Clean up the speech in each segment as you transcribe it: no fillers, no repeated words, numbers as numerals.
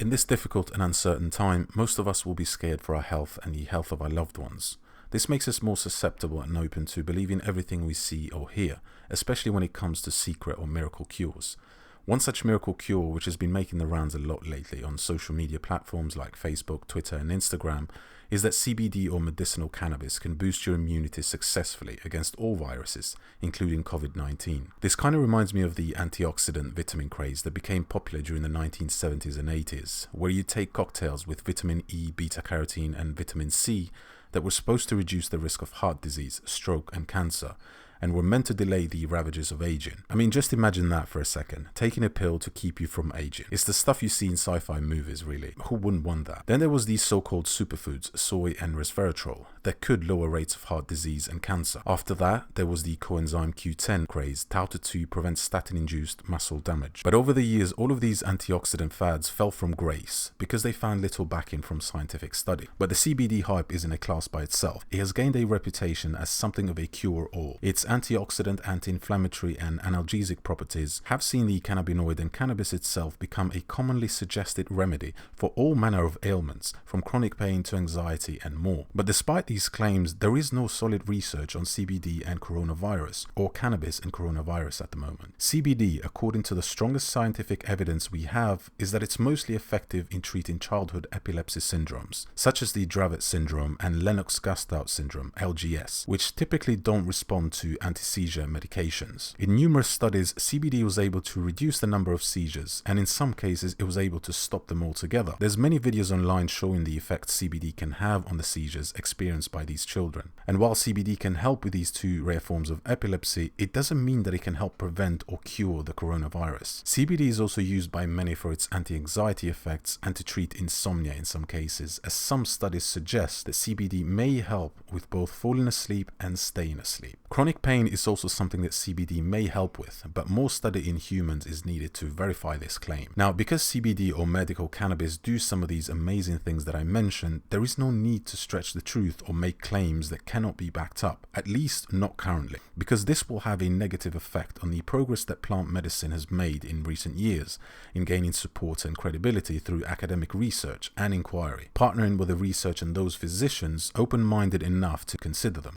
In this difficult and uncertain time, most of us will be scared for our health and the health of our loved ones. This makes us more susceptible and open to believing everything we see or hear, especially when it comes to secret or miracle cures. One such miracle cure, which has been making the rounds a lot lately on social media platforms like Facebook, Twitter and Instagram, is that CBD or medicinal cannabis can boost your immunity successfully against all viruses, including COVID-19. This kind of reminds me of the antioxidant vitamin craze that became popular during the 1970s and 80s, where you take cocktails with vitamin E, beta-carotene and vitamin C that were supposed to reduce the risk of heart disease, stroke and cancer, and were meant to delay the ravages of aging. I mean, just imagine that for a second, taking a pill to keep you from aging. It's the stuff you see in sci-fi movies, really. Who wouldn't want that? Then there was these so-called superfoods, soy and resveratrol, that could lower rates of heart disease and cancer. After that, there was the coenzyme Q10 craze, touted to prevent statin-induced muscle damage. But over the years, all of these antioxidant fads fell from grace because they found little backing from scientific study. But the CBD hype isn't a class by itself. It has gained a reputation as something of a cure-all. Its antioxidant, anti-inflammatory and analgesic properties have seen the cannabinoid and cannabis itself become a commonly suggested remedy for all manner of ailments, from chronic pain to anxiety and more. But despite these claims, there is no solid research on CBD and coronavirus, or cannabis and coronavirus at the moment. CBD, according to the strongest scientific evidence we have, is that it's mostly effective in treating childhood epilepsy syndromes, such as the Dravet syndrome and Lennox-Gastaut syndrome, LGS, which typically don't respond to anti-seizure medications. In numerous studies, CBD was able to reduce the number of seizures, and in some cases it was able to stop them altogether. There's many videos online showing the effect CBD can have on the seizures experienced by these children. And while CBD can help with these two rare forms of epilepsy, it doesn't mean that it can help prevent or cure the coronavirus. CBD is also used by many for its anti-anxiety effects and to treat insomnia in some cases, as some studies suggest that CBD may help with both falling asleep and staying asleep. Chronic pain is also something that CBD may help with, but more study in humans is needed to verify this claim. Now, because CBD or medical cannabis do some of these amazing things that I mentioned, there is no need to stretch the truth or make claims that cannot be backed up, at least not currently, because this will have a negative effect on the progress that plant medicine has made in recent years in gaining support and credibility through academic research and inquiry, partnering with the research and those physicians open-minded enough to consider them.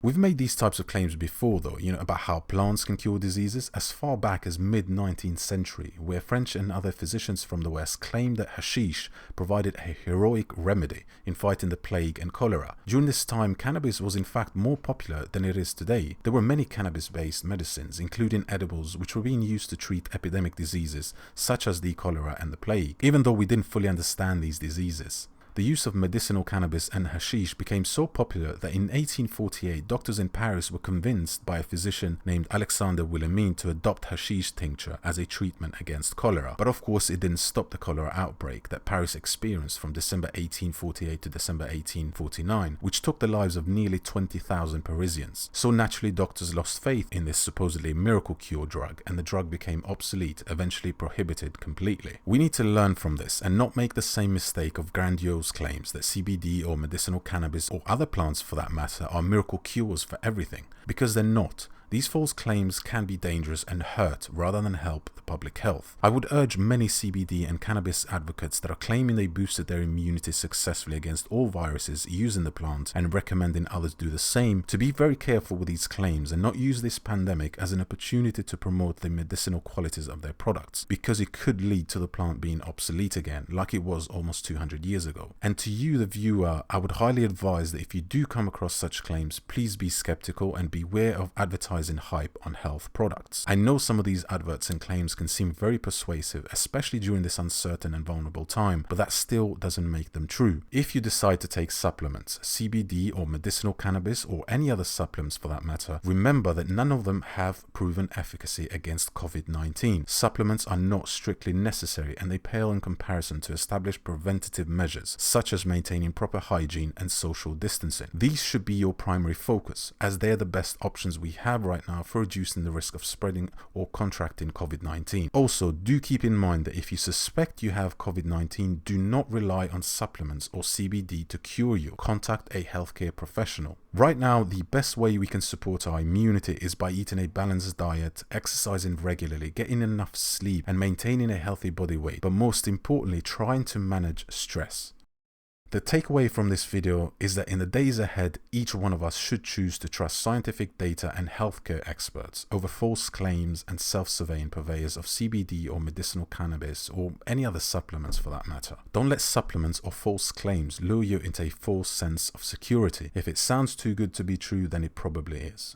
We've made these types of claims before though, about how plants can cure diseases as far back as mid-19th century, where French and other physicians from the West claimed that hashish provided a heroic remedy in fighting the plague and cholera. During this time, cannabis was in fact more popular than it is today. There were many cannabis-based medicines, including edibles, which were being used to treat epidemic diseases such as the cholera and the plague, even though we didn't fully understand these diseases. The use of medicinal cannabis and hashish became so popular that in 1848, doctors in Paris were convinced by a physician named Alexander Wilhelmine to adopt hashish tincture as a treatment against cholera. But of course, it didn't stop the cholera outbreak that Paris experienced from December 1848 to December 1849, which took the lives of nearly 20,000 Parisians. So naturally, doctors lost faith in this supposedly miracle cure drug, and the drug became obsolete, eventually prohibited completely. We need to learn from this and not make the same mistake of grandiose claims that CBD or medicinal cannabis or other plants for that matter are miracle cures for everything, because they're not. These false claims can be dangerous and hurt rather than help the public health. I would urge many CBD and cannabis advocates that are claiming they boosted their immunity successfully against all viruses using the plant and recommending others do the same to be very careful with these claims and not use this pandemic as an opportunity to promote the medicinal qualities of their products, because it could lead to the plant being obsolete again like it was almost 200 years ago. And to you, the viewer, I would highly advise that if you do come across such claims, please be skeptical and beware of advertising hype on health products. I know some of these adverts and claims can seem very persuasive, especially during this uncertain and vulnerable time, but that still doesn't make them true. If you decide to take supplements, CBD or medicinal cannabis or any other supplements for that matter, remember that none of them have proven efficacy against COVID-19. Supplements are not strictly necessary and they pale in comparison to established preventative measures such as maintaining proper hygiene and social distancing. These should be your primary focus, as they're the best options we have right now for reducing the risk of spreading or contracting COVID-19. Also, do keep in mind that if you suspect you have COVID-19, do not rely on supplements or CBD to cure you. Contact a healthcare professional. Right now, the best way we can support our immunity is by eating a balanced diet, exercising regularly, getting enough sleep, and maintaining a healthy body weight, but most importantly, trying to manage stress. The takeaway from this video is that in the days ahead, each one of us should choose to trust scientific data and healthcare experts over false claims and self-surveying purveyors of CBD or medicinal cannabis or any other supplements for that matter. Don't let supplements or false claims lure you into a false sense of security. If it sounds too good to be true, then it probably is.